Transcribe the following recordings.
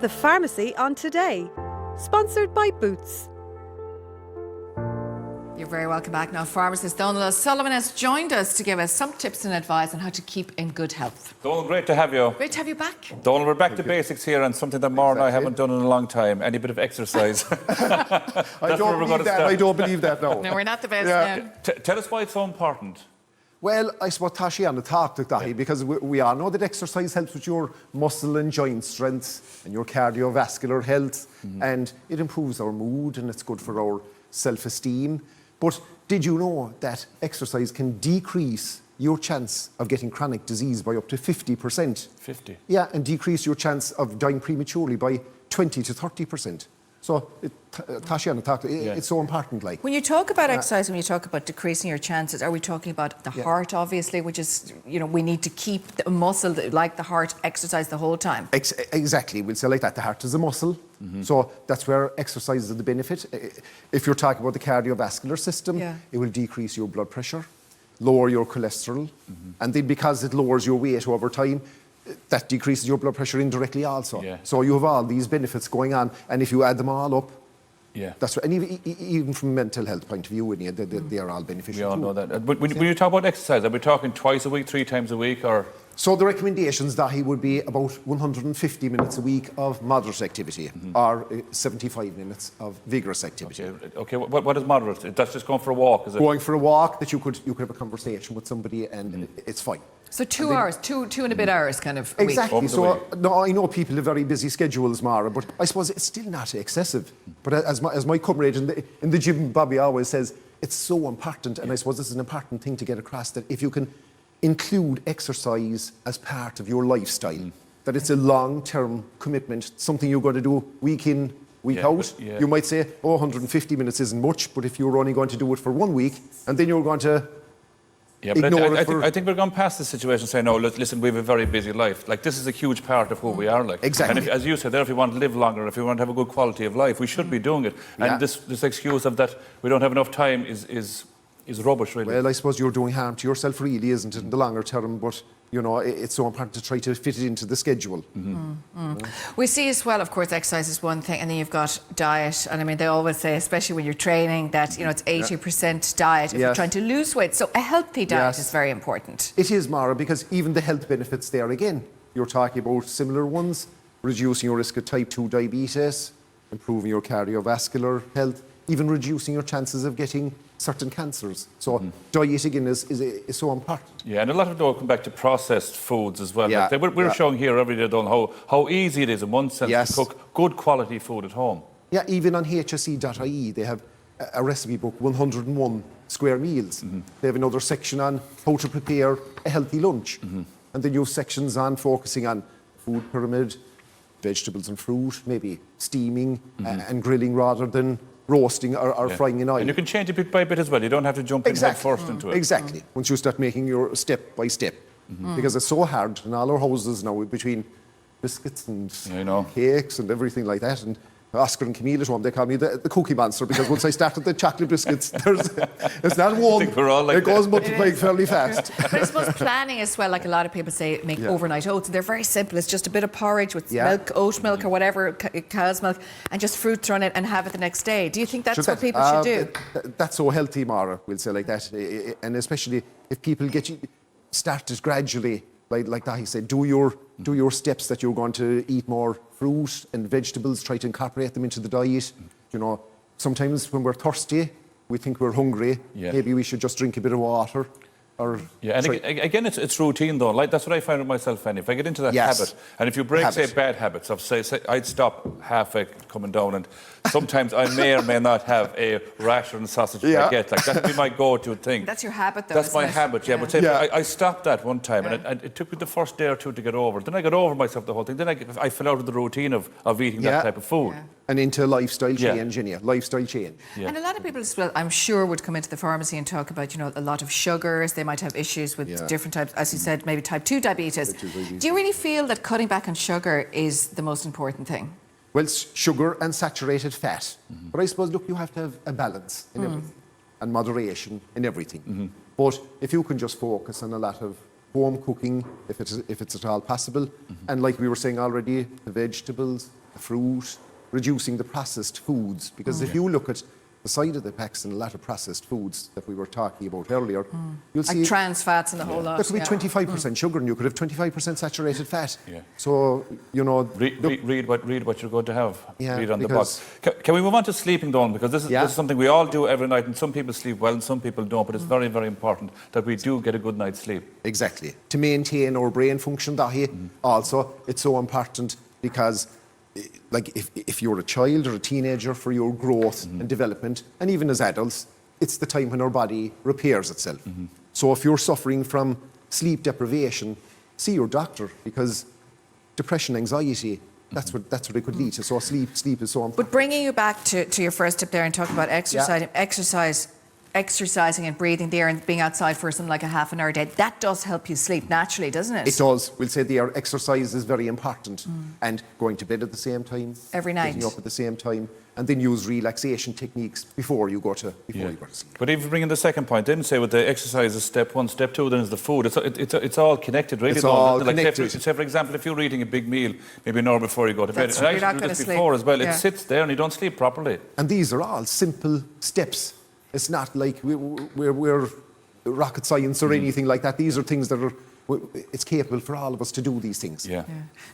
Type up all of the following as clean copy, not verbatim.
The Pharmacy on Today, sponsored by Boots. You're very welcome back now. Pharmacist Donald O'Sullivan has joined us to give us some tips and advice on how to keep in good health. Donald, great to have you. Great to have you back. Donald, we're back to basics here and something that Maura and I haven't done in a long time. Any bit of exercise. I don't believe that, no. No, we're not the best now. Tell us why it's so important. Well, I suppose Tashiana talked about that because we all know that exercise helps with your muscle and joint strength and your cardiovascular health, and it improves our mood and it's good for our self-esteem. But did you know that exercise can decrease your chance of getting chronic disease by up to 50%? 50? Yeah, and decrease your chance of dying prematurely by 20 to 30%. So, Tashiana talked, it's so important. Like, when you talk about exercise, when you talk about decreasing your chances, are we talking about the heart, obviously, which is, you know, we need to keep the muscle, like the heart, exercise the whole time? Exactly, we'll say like that. The heart is a muscle, so that's where exercise is the benefit. If you're talking about the cardiovascular system, it will decrease your blood pressure, lower your cholesterol, and then because it lowers your weight over time, that decreases your blood pressure indirectly also. So you have all these benefits going on, and if you add them all up, that's right. And even from a mental health point of view, they are all beneficial. We all know that. But when you talk about exercise, are we talking twice a week, 3 times a week, or...? So the recommendations, Dahi, would be about 150 minutes a week of moderate activity, or 75 minutes of vigorous activity. Okay. What is moderate? That's just going for a walk, is it? Going for a walk, that you could have a conversation with somebody, and it's fine. So 2 hours, two and a bit hours kind of a exactly. week. So no, I know people have very busy schedules, Mara, but I suppose it's still not excessive. But as my comrade in the gym, Bobby always says, it's so important, and I suppose this is an important thing to get across, that if you can include exercise as part of your lifestyle, that it's a long-term commitment, something you're going to do week in, week out. You might say, 150 minutes isn't much, but if you're only going to do it for 1 week, and then you're going to I think we're going past the situation saying, no, listen, we have a very busy life. Like, this is a huge part of who we are. Like, exactly. And as you said there, if we want to live longer, if we want to have a good quality of life, we should be doing it. And this excuse of that we don't have enough time is rubbish, really. Well, I suppose you're doing harm to yourself, really, isn't it, in the longer term? But, you know, it's so important to try to fit it into the schedule. We see as well, of course, exercise is one thing, and then you've got diet. And I mean, they always say, especially when you're training, that, you know, it's 80% diet if you're trying to lose weight. So a healthy diet is very important. It is, Mara, because even the health benefits there again, you're talking about similar ones: reducing your risk of type 2 diabetes, improving your cardiovascular health, even reducing your chances of getting certain cancers. So diet again is so important. Yeah, and a lot of it will come back to processed foods as well. Like we're showing here every day, Donald, how easy it is in one sense to cook good quality food at home. Yeah, even on hse.ie they have a recipe book, 101 square meals. They have another section on how to prepare a healthy lunch. And then you have sections on focusing on food pyramid, vegetables and fruit, maybe steaming and grilling rather than roasting or frying in oil. And you can change it bit by bit as well. You don't have to jump in head first into it. Exactly. Once you start making your step by step. Because it's so hard in all our houses now, between biscuits and cakes and everything like that. And Oscar and Camille at home, they call me the cookie monster, because once I started the chocolate biscuits, it's not one. I think we're all like it goes multiplying fairly fast. But I suppose planning as well, like a lot of people say, make overnight oats. They're very simple. It's just a bit of porridge with milk, oat milk or whatever, cow's milk, and just fruit thrown in and have it the next day. Do you think that's what people should do? That's so healthy, Mara, we'll say like that. And especially if people get you started gradually, like that, he said, do your steps that you're going to eat more fruit and vegetables, try to incorporate them into the diet. You know, sometimes when we're thirsty, we think we're hungry. Maybe we should just drink a bit of water. And again, it's routine though. Like, that's what I find with myself, Fanny. If I get into that habit, and if you break, say, bad habits of, say I'd stop halfway coming down, and sometimes I may or may not have a rasher and sausage baguette. Like, that'd be my go-to thing. That's your habit, though. That's my habit, But say, I stopped that one time, and it took me the first day or two to get over. Then I got over myself the whole thing. Then I fell out of the routine of eating that type of food. And into lifestyle change, lifestyle change. And a lot of people as well, I'm sure, would come into the pharmacy and talk about, you know, a lot of sugars. They might have issues with different types, as you said, maybe type 2 diabetes. Do you really feel that cutting back on sugar is the most important thing? Well, sugar and saturated fat. But I suppose, look, you have to have a balance in everything, and moderation in everything. But if you can just focus on a lot of home cooking, if it's at all possible, and like we were saying already, the vegetables, fruit, reducing the processed foods. Because if you look at the side of the packs and a lot of processed foods that we were talking about earlier, you'll see Like trans fats and the whole lot. there could be 25% sugar and you could have 25% saturated fat. Yeah. So, you know... Read what you're going to have. Yeah, read on the box. Can we move on to sleeping, Donald? Because this is something we all do every night, and some people sleep well and some people don't, but it's very, very important that we do get a good night's sleep. Exactly. To maintain our brain function, also, it's so important because like if you're a child or a teenager, for your growth and development, and even as adults, it's the time when our body repairs itself. So if you're suffering from sleep deprivation, see your doctor, because depression, anxiety, that's what it could lead to. So sleep is so important. But bringing you back to your first tip there and talking about exercising and breathing there and being outside for something like a half an hour a day, that does help you sleep naturally, doesn't it? It does. We'll say there, exercise is very important. And going to bed at the same time. Every night. Getting up at the same time. And then use relaxation techniques before you go to sleep. But even bringing the second point, didn't say with the exercise is step one, step two, then is the food. It's all connected, really. It's all connected. Say, for example, if you're eating a big meal, maybe an hour before you go to bed, That's and right, you're not actually gonna just sleep. before as well, Yeah. it sits there and you don't sleep properly. And these are all simple steps. It's not like we're rocket science or anything like that. These are things that it's capable for all of us to do these things. Yeah.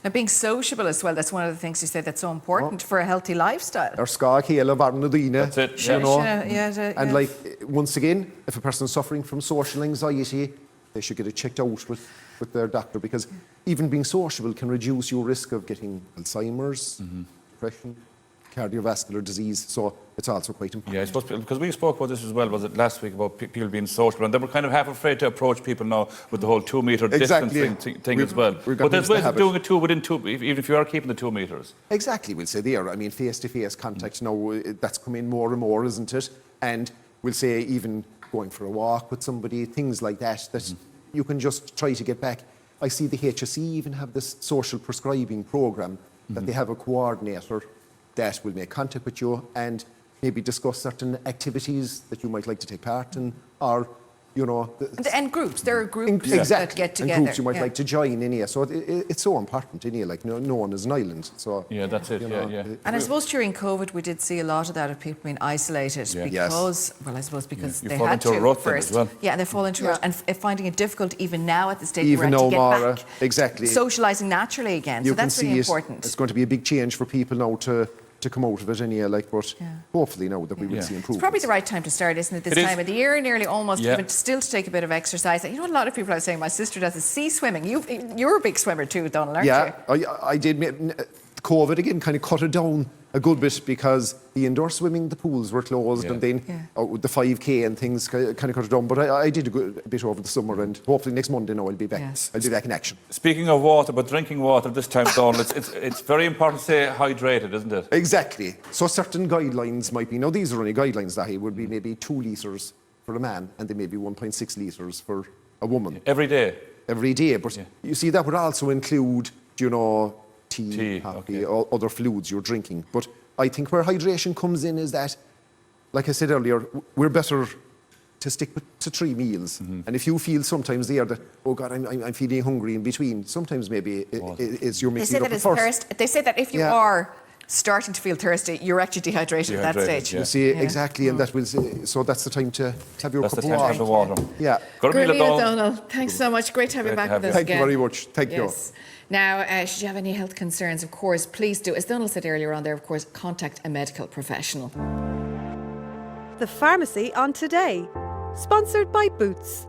Now, being sociable as well, that's one of the things you said that's so important for a healthy lifestyle. Our ska chéile Varnadina. That's it, You know. And like, once again, if a person's suffering from social anxiety, they should get it checked out with their doctor, because even being sociable can reduce your risk of getting Alzheimer's, depression, cardiovascular disease, so it's also quite important. Yeah, I suppose, because we spoke about this as well, was it last week, about people being social, and they were kind of half afraid to approach people now with the whole 2 metre distance thing as well. But there's ways of doing it too within even if you are keeping the 2 metres. Exactly, we'll say there. I mean, face-to-face contact now, that's coming more and more, isn't it? And we'll say even going for a walk with somebody, things like that, you can just try to get back. I see the HSE even have this social prescribing programme, that they have a coordinator that will make contact with you and maybe discuss certain activities that you might like to take part in, or, you know... And groups. There are groups exactly. that get together. And groups you might like to join in here. So it's so important in here, like no one is an island. So, yeah, that's it, And I suppose during COVID we did see a lot of that, of people being isolated because, well, I suppose because they fall had into to a rut first. then as well. Yeah, and they fall into a rut, and finding it difficult even now at the stage even we're at to now, get Mara, back exactly. socialising naturally again. You So that's can really see important. It's going to be a big change for people now to come out of it anyway, like, but hopefully now that we will see improvements. It's probably the right time to start, isn't it? This time of the year, nearly almost, even still to take a bit of exercise. You know, a lot of people are saying, my sister does sea swimming. You're a big swimmer too, Donald, aren't you? Yeah, I did. COVID again kind of cut it down a good bit, because the indoor swimming, the pools were closed, and then with the 5K and things kind of cut it down. But I did a bit over the summer, and hopefully next Monday now I'll be back. Yes. I'll be back in action. Speaking of water, but drinking water this time, Donald, it's very important to stay hydrated, isn't it? Exactly. So certain guidelines might be, now these are only guidelines, that would be maybe 2 litres for a man, and then maybe 1.6 litres for a woman. Every day? Every day, but you see, that would also include, you know, tea, coffee, other fluids you're drinking. But I think where hydration comes in is that, like I said earlier, we're better to stick to 3 meals. And if you feel sometimes there that, oh God, I'm feeling hungry in between, sometimes maybe it's you're mixing it up first. They say that if you are starting to feel thirsty, you're actually dehydrated at that stage. You see, exactly, and that will. So that's the time to have your cup of water. Have the water. Yeah. Gurmila Donald, thanks so much. Great to have you back with us Thank again. you very much. Thank you. Now, should you have any health concerns, of course, please do, as Donald said earlier on there, of course, contact a medical professional. The Pharmacy on Today. Sponsored by Boots.